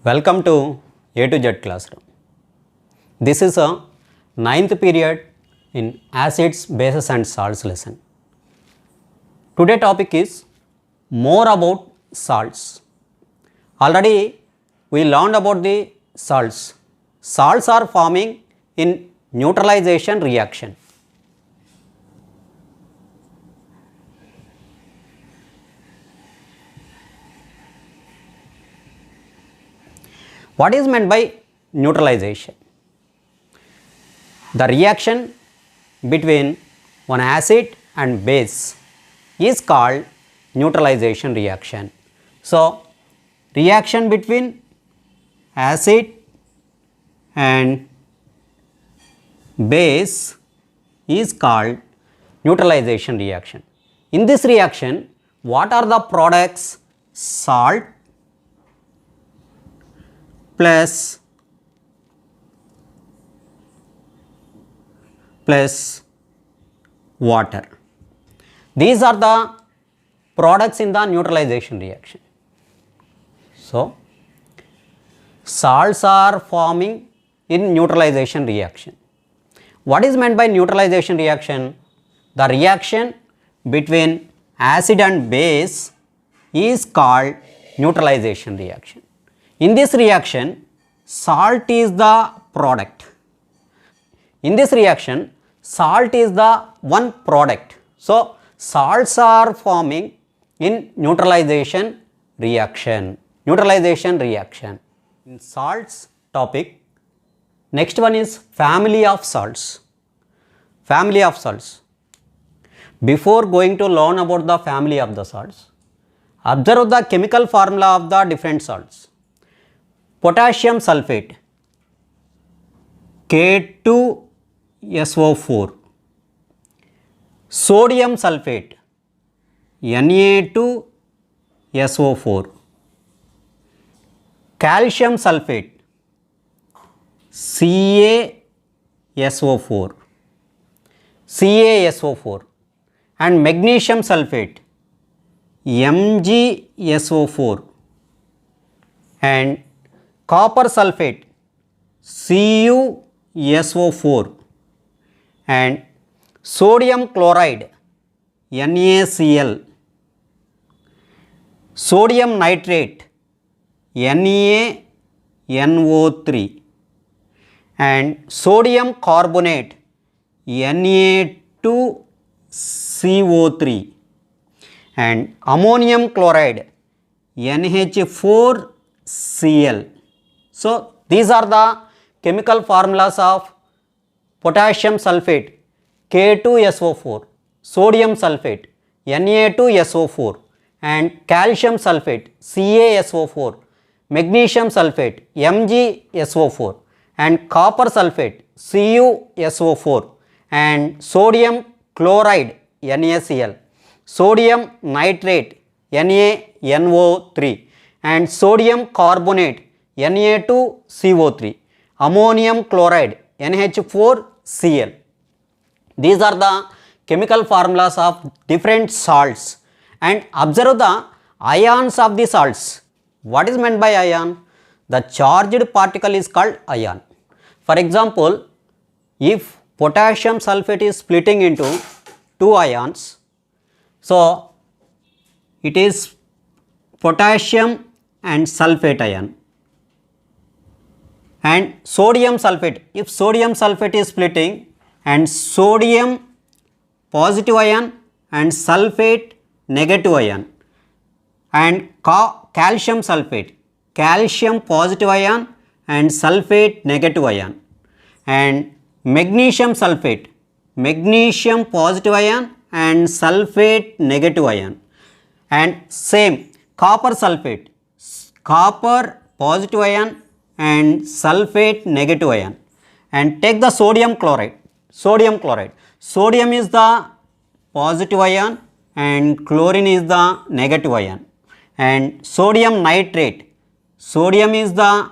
Welcome to A to Z classroom. This is a ninth period in acids, bases and salts lesson. Today topic is more about salts. Already we learned about the salts. Salts are forming in neutralization reaction. What is meant by neutralization? The reaction between one acid and base is called neutralization reaction. So, reaction between acid and base is called neutralization reaction. In this reaction, what are the products? Salt plus water. These are the products in the neutralization reaction. So, salts are forming in neutralization reaction. What is meant by neutralization reaction? The reaction between acid and base is called neutralization reaction. In this reaction, salt is the product. In this reaction, salt is the one product. So, salts are forming in neutralization reaction. Neutralization reaction. In salts topic, next one is family of salts. Family of salts. Before going to learn about the family of the salts, observe the chemical formula of the different salts. Potassium sulfate K2SO4, sodium sulfate Na2SO4, calcium sulfate CaSO4 and magnesium sulfate MgSO4 and copper sulfate CuSO4 and sodium chloride NaCl, sodium nitrate NaNO3 and sodium carbonate Na2CO3 and ammonium chloride NH4Cl. So, these are the chemical formulas of potassium sulfate K2SO4, sodium sulfate Na2SO4 and calcium sulfate CaSO4, magnesium sulfate MgSO4 and copper sulfate CuSO4 and sodium chloride NaCl, sodium nitrate NaNO3 and sodium carbonate Na2CO3, ammonium chloride NH4Cl. These are the chemical formulas of different salts, and observe the ions of the salts. What is meant by ion? The charged particle is called ion. For example, if potassium sulfate is splitting into two ions, so it is potassium and sulfate ion, and sodium sulfate, if sodium sulfate is splitting and sodium positive ion and sulfate negative ion, and calcium sulfate, calcium positive ion and sulfate negative ion, and magnesium sulfate, magnesium positive ion and sulfate negative ion, and same copper sulfate, copper positive ion and sulfate negative ion, and take the sodium chloride. Sodium is the positive ion and chlorine is the negative ion, and sodium nitrate, sodium is the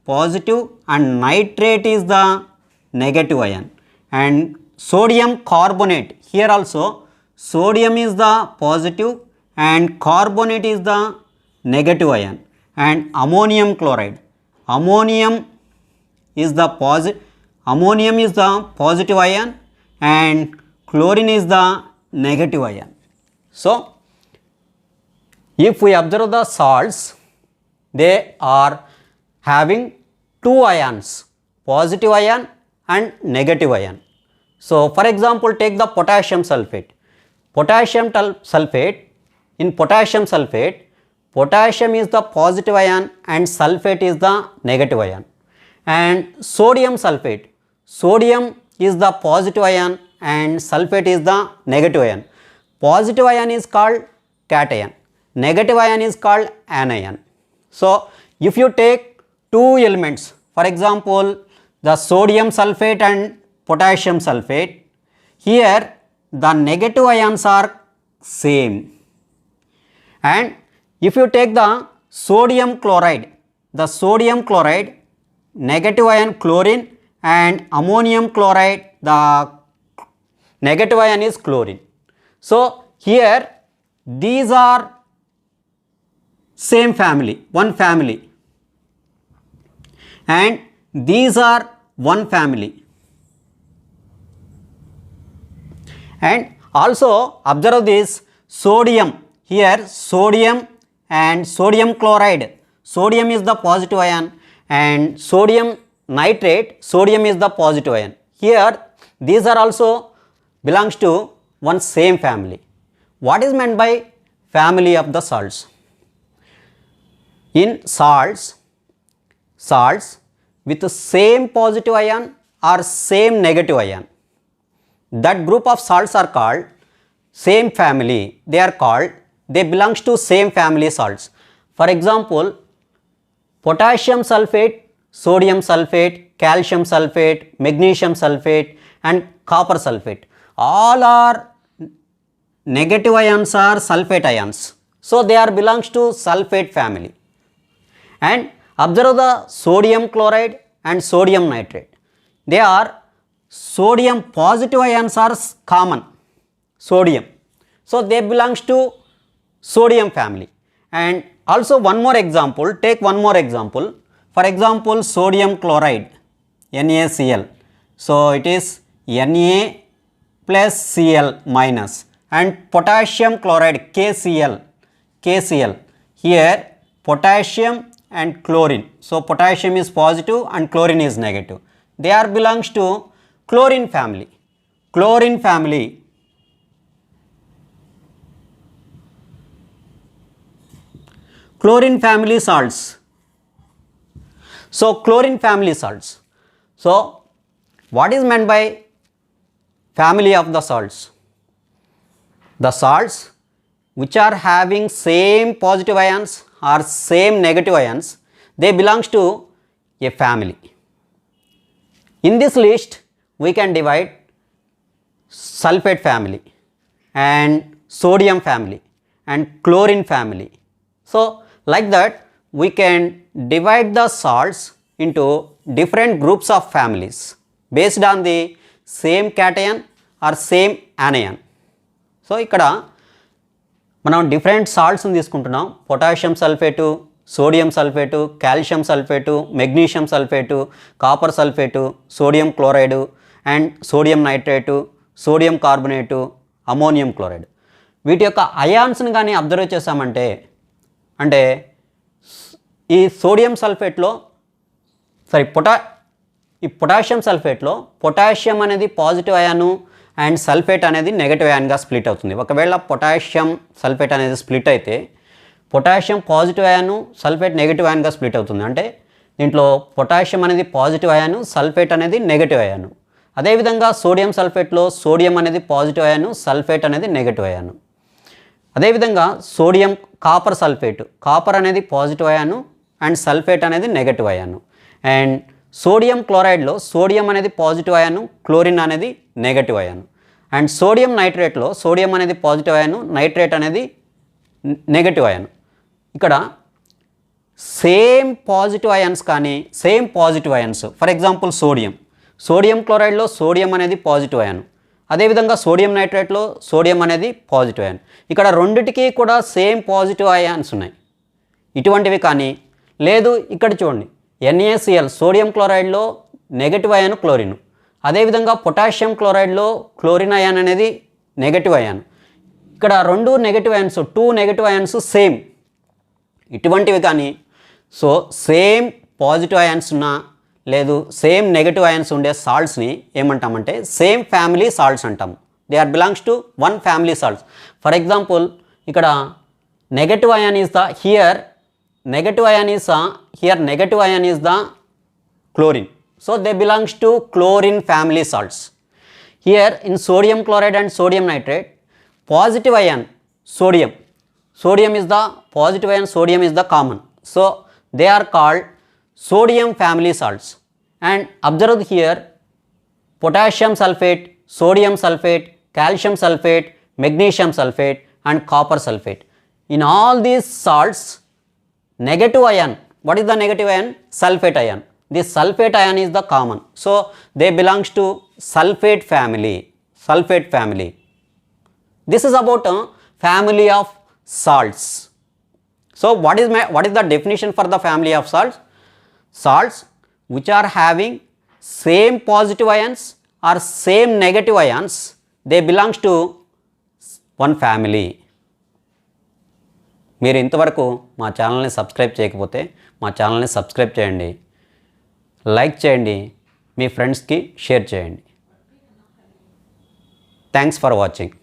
positive and nitrate is the negative ion, and sodium carbonate, here also sodium is the positive and carbonate is the negative ion, and ammonium chloride. ammonium is the positive ion and chlorine is the negative ion. So if we observe the salts, they are having two ions, positive ion and negative ion. So for example, take the potassium sulfate. In potassium sulfate, potassium is the positive ion and sulfate is the negative ion. And sodium sulfate, sodium is the positive ion and sulfate is the negative ion. Positive ion is called cation, negative ion is called anion. So if you take two elements, for example the sodium sulfate and potassium sulfate, here the negative ions are same. And if you take the sodium chloride, negative ion chlorine, and ammonium chloride, the negative ion is chlorine. So here these are same family, one family, and these are one family. And also observe this sodium, here sodium and sodium chloride, sodium is the positive ion, and sodium nitrate, sodium is the positive ion. Here these are also belongs to one same family. What is meant by family of the salts? In salts with the same positive ion or same negative ion, that group of salts are called same family. They belongs to same family salts. For example, potassium sulfate, sodium sulfate, calcium sulfate, magnesium sulfate and copper sulfate, all are negative ions are sulfate ions. So they are belongs to sulfate family. And observe the sodium chloride and sodium nitrate, they are sodium positive ions are common, sodium, so they belongs to sodium family. And also one more example, take one more example. For example, sodium chloride, NaCl, so it is Na plus Cl minus, and potassium chloride, KCl, here potassium and chlorine, so potassium is positive and chlorine is negative, they are belongs to chlorine family. Chlorine family salts. So chlorine family salts. So what is meant by family of the salts? The salts which are having same positive ions or same negative ions, they belongs to a family. In this list we can divide sulfate family and sodium family and chlorine family. So like that we can divide the salts into different groups of families based on the same cation or same anion. So ఇక్కడ మనం different సాల్ట్స్ని తీసుకుంటున్నాం. Potassium sulphate, sodium sulphate, calcium sulphate, magnesium sulphate, copper sulphate, sodium chloride and sodium nitrate, sodium carbonate, ammonium chloride. వీటి యొక్క అయాన్స్ని కానీ observe చేసామంటే, అంటే ఈ సోడియం సల్ఫేట్లో పొటాషియం సల్ఫేట్లో పొటాషియం అనేది పాజిటివ్ అయాను అండ్ సల్ఫేట్ అనేది నెగటివ్ అయాన్గా స్ప్లిట్ అవుతుంది. ఒకవేళ పొటాషియం సల్ఫేట్ అనేది స్ప్లిట్ అయితే potassium positive ion, sulphate negative అయాన్గా స్ప్లిట్ అవుతుంది. అంటే దీంట్లో పొటాషియం అనేది పాజిటివ్ అయాను, సల్ఫేట్ అనేది నెగటివ్ అయాను. అదేవిధంగా సోడియం సల్ఫేట్లో సోడియం అనేది పాజిటివ్ అయాను, సల్ఫేట్ అనేది నెగటివ్ అయాను. అదేవిధంగా సోడియం కాపర్ సల్ఫేట్, కాపర్ అనేది పాజిటివ్ అయాను అండ్ సల్ఫేట్ అనేది నెగటివ్ అయాను. అండ్ సోడియం క్లోరైడ్లో సోడియం అనేది పాజిటివ్ అయాను, క్లోరిన్ అనేది నెగటివ్ అయాను. అండ్ సోడియం నైట్రేట్లో సోడియం అనేది పాజిటివ్ అయాను, నైట్రేట్ అనేది నెగటివ్ అయాను. ఇక్కడ సేమ్ పాజిటివ్ అయాన్స్ కానీ same positive ions, for example sodium క్లోరైడ్లో సోడియం అనేది పాజిటివ్ అయాను, అదేవిధంగా సోడియం నైట్రేట్లో సోడియం అనేది పాజిటివ్ అయాన్. ఇక్కడ రెండిటికి కూడా సేమ్ పాజిటివ్ అయాన్స్ ఉన్నాయి. ఇటువంటివి కానీ లేదు, ఇక్కడ చూడండి, NaCl సోడియం క్లోరైడ్లో నెగటివ్ అయాన్ క్లోరిన్. అదేవిధంగా పొటాషియం క్లోరైడ్లో క్లోరిన్ అయాన్ అనేది నెగటివ్ అయాన్. ఇక్కడ 2 negative ions, 2 negative ions same ఇటువంటివి కానీ, సో సేమ్ పాజిటివ్ అయాన్స్ ఉన్న లేదు సేమ్ నెగటివ్ అయాన్స్ ఉండే సాల్ట్స్ని ఏమంటామంటే సేమ్ ఫ్యామిలీ సాల్ట్స్ అంటాం. They are belongs to one family salts. For example ఇక్కడ negative ion is the negative ion is the chlorine. So they belongs to chlorine family salts. Here in sodium chloride and sodium nitrate, positive ion sodium is the positive ion, sodium is the common. So they are called sodium family salts. And observe here, potassium sulfate, sodium sulfate, calcium sulfate, magnesium sulfate and copper sulfate. In all these salts, negative ion, what is the negative ion? Sulfate ion. This sulfate ion is the common. So they belongs to sulfate family. This is about a family of salts. So what is the definition for the family of salts? Salts which are having same positive ions or same negative ions, they belongs to one family. మీరు ఇంతవరకు మా ఛానల్ని subscribe చేయకపోతే మా ఛానల్ని subscribe చేయండి, like చేయండి, మీ ఫ్రెండ్స్కి షేర్ చేయండి. Thanks for watching.